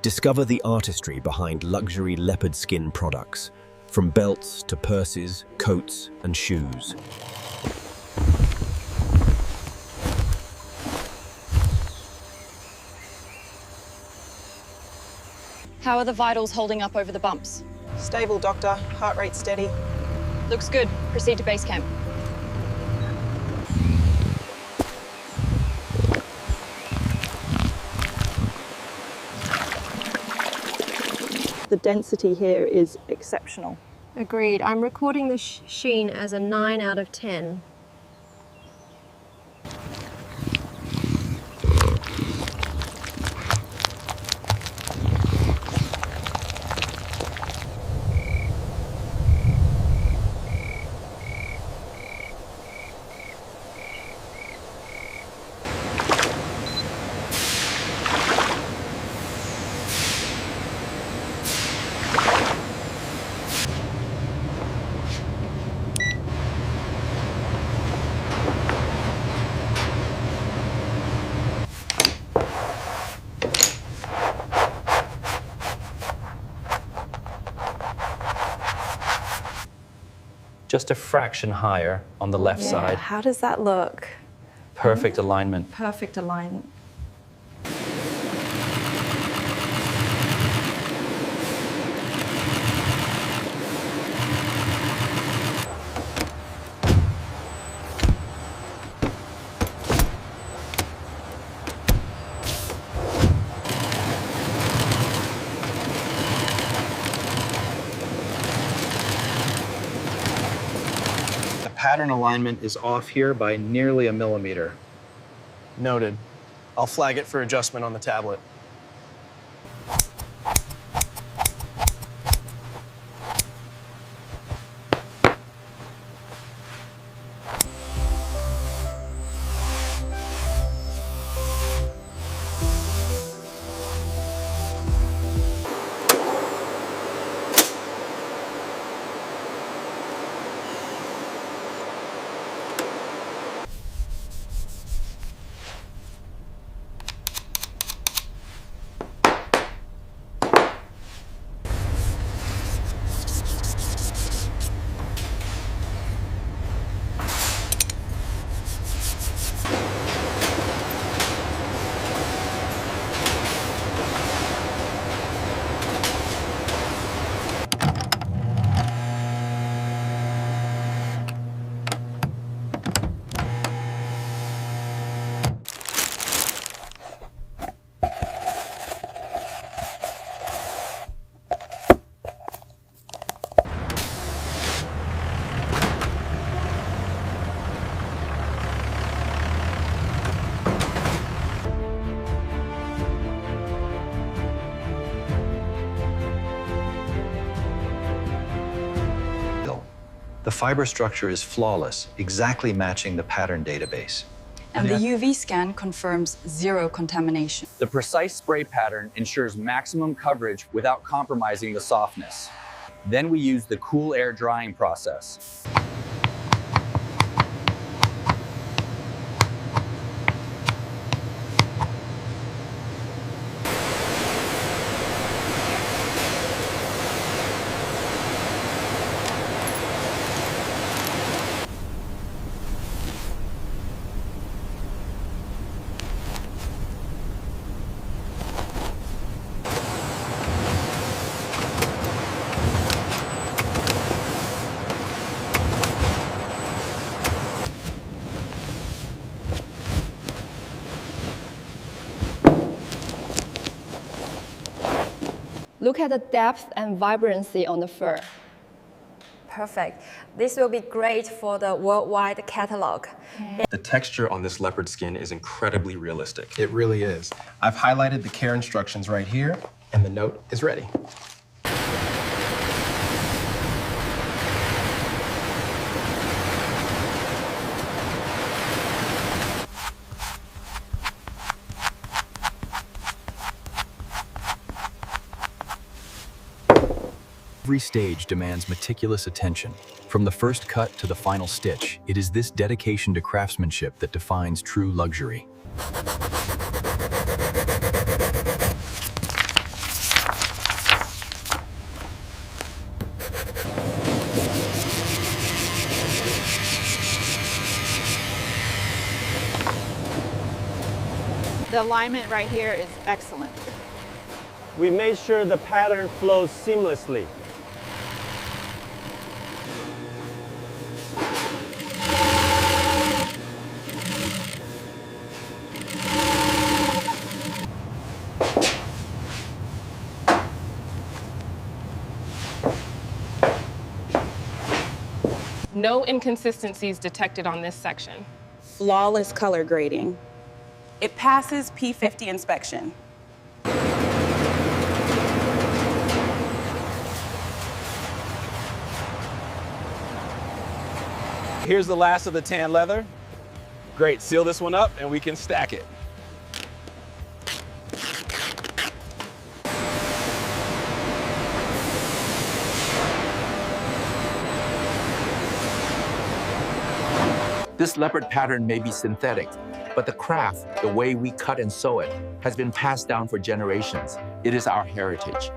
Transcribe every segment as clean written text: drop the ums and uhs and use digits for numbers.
Discover the artistry behind luxury leopard skin products, from belts to purses, coats, and shoes. How are the vitals holding up over the bumps? Stable, Doctor. Heart rate steady. Looks good. Proceed to base camp. The density here is exceptional. Agreed. I'm recording the sheen as a 9 out of 10. Just a fraction higher on the left side. How does that look? Perfect alignment. Perfect alignment. Pattern alignment is off here by nearly a millimeter. Noted. I'll flag it for adjustment on the tablet. The fiber structure is flawless, exactly matching the pattern database. And the UV scan confirms zero contamination. The precise spray pattern ensures maximum coverage without compromising the softness. Then we use the cool air drying process. Look at the depth and vibrancy on the fur. Perfect. This will be great for the worldwide catalog. The texture on this leopard skin is incredibly realistic. It really is. I've highlighted the care instructions right here, and the note is ready. Every stage demands meticulous attention. From the first cut to the final stitch, it is this dedication to craftsmanship that defines true luxury. The alignment right here is excellent. We made sure the pattern flows seamlessly. No inconsistencies detected on this section. Flawless color grading. It passes P50 inspection. Here's the last of the tan leather. Great, seal this one up and we can stack it. This leopard pattern may be synthetic, but the craft, the way we cut and sew it, has been passed down for generations. It is our heritage.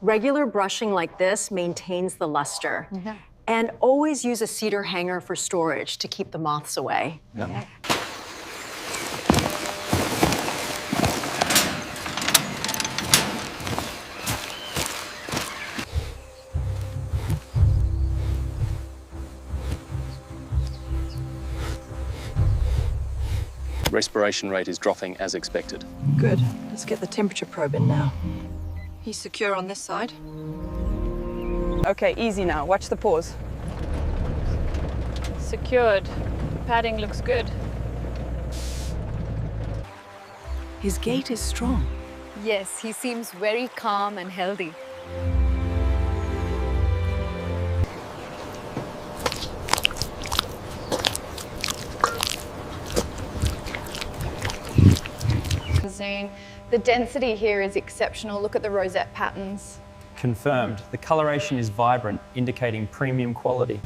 Regular brushing like this maintains the luster. And always use a cedar hanger for storage to keep the moths away. Respiration rate is dropping as expected. Good. Let's get the temperature probe in now. He's secure on this side. Okay, easy now. Watch the pause. Secured. Padding looks good. His gait is strong. Yes, he seems very calm and healthy. Zane. The density here is exceptional. Look at the rosette patterns. Confirmed. The coloration is vibrant, indicating premium quality.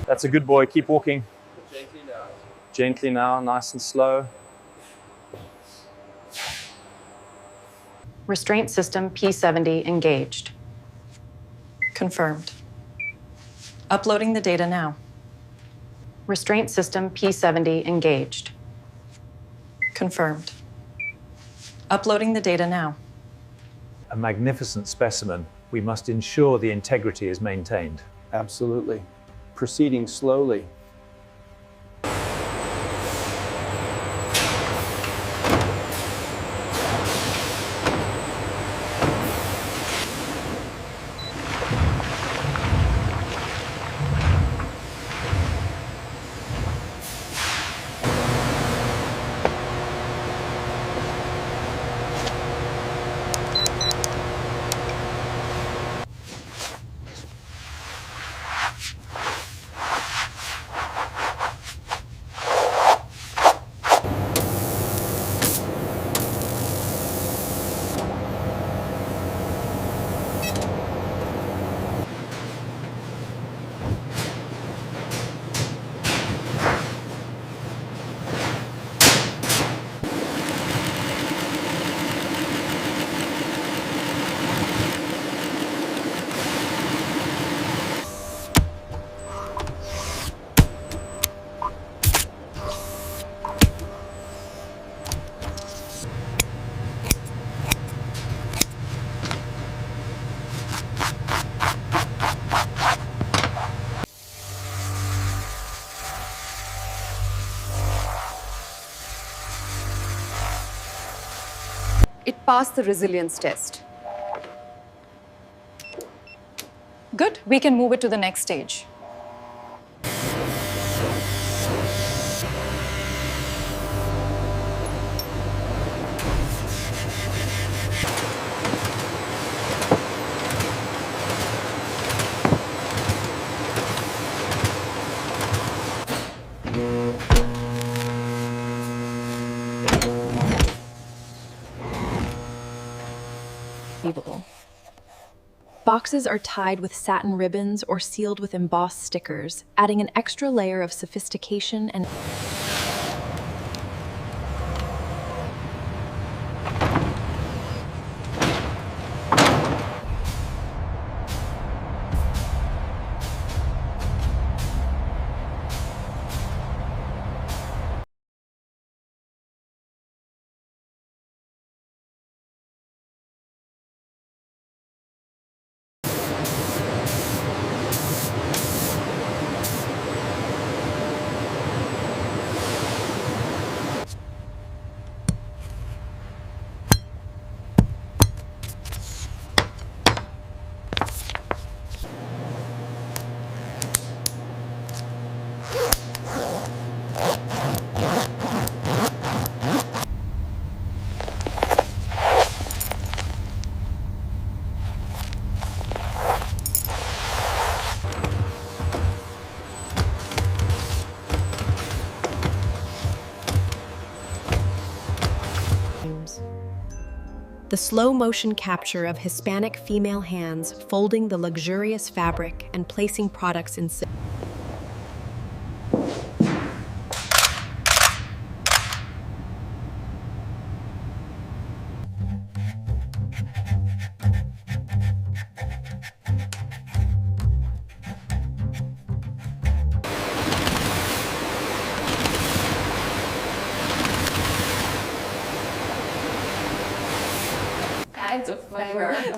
That's a good boy. Keep walking. Gently now. Gently now, nice and slow. Restraint system P70 engaged. Confirmed. Uploading the data now. Restraint system P70 engaged. Confirmed. Uploading the data now. A magnificent specimen. We must ensure the integrity is maintained. Absolutely. Proceeding slowly. It passed the resilience test. Good. We can move it to the next stage. unbelievable. Boxes are tied with satin ribbons or sealed with embossed stickers, adding an extra layer of sophistication and the slow motion capture of Hispanic female hands folding the luxurious fabric and placing products in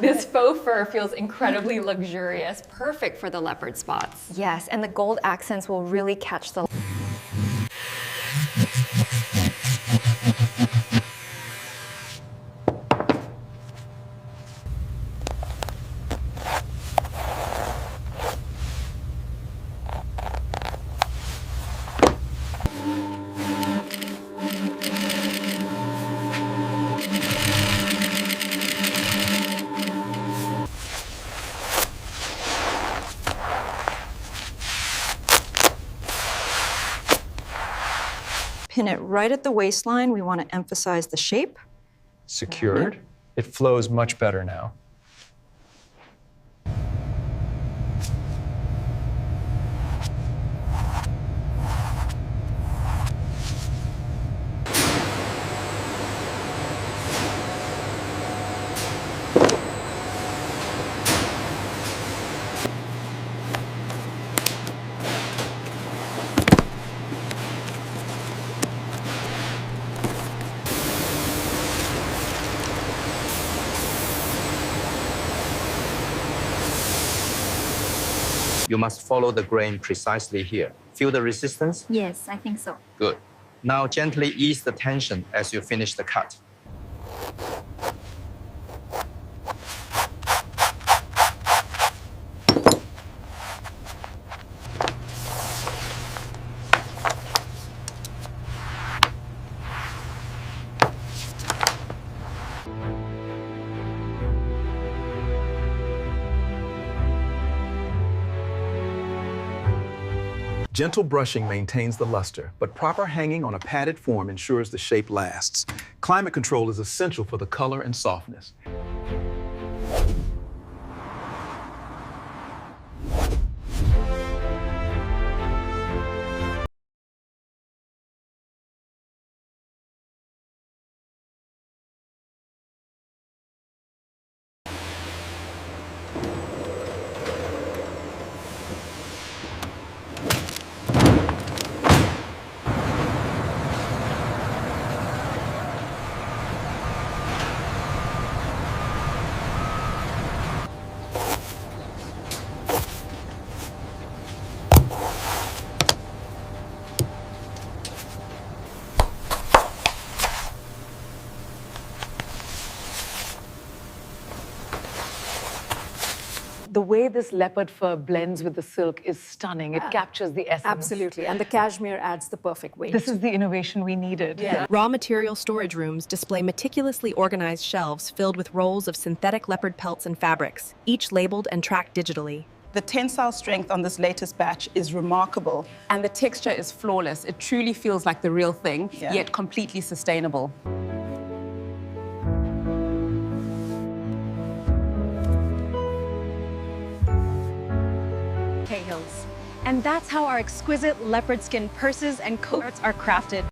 This faux fur feels incredibly luxurious. Perfect for the leopard spots. Yes, and the gold accents will really catch the... Pin it right at the waistline. We want to emphasize the shape. Secured. It flows much better now. You must follow the grain precisely here. Feel the resistance? Yes, I think so. Good. Now gently ease the tension as you finish the cut. Gentle brushing maintains the luster, but proper hanging on a padded form ensures the shape lasts. Climate control is essential for the color and softness. The way this leopard fur blends with the silk is stunning. It captures the essence. Absolutely, and the cashmere adds the perfect weight. This is the innovation we needed. Yeah. Raw material storage rooms display meticulously organized shelves filled with rolls of synthetic leopard pelts and fabrics, each labeled and tracked digitally. The tensile strength on this latest batch is remarkable. And the texture is flawless. It truly feels like the real thing, yet completely sustainable. Cahills. And that's how our exquisite leopard skin purses and coats are crafted.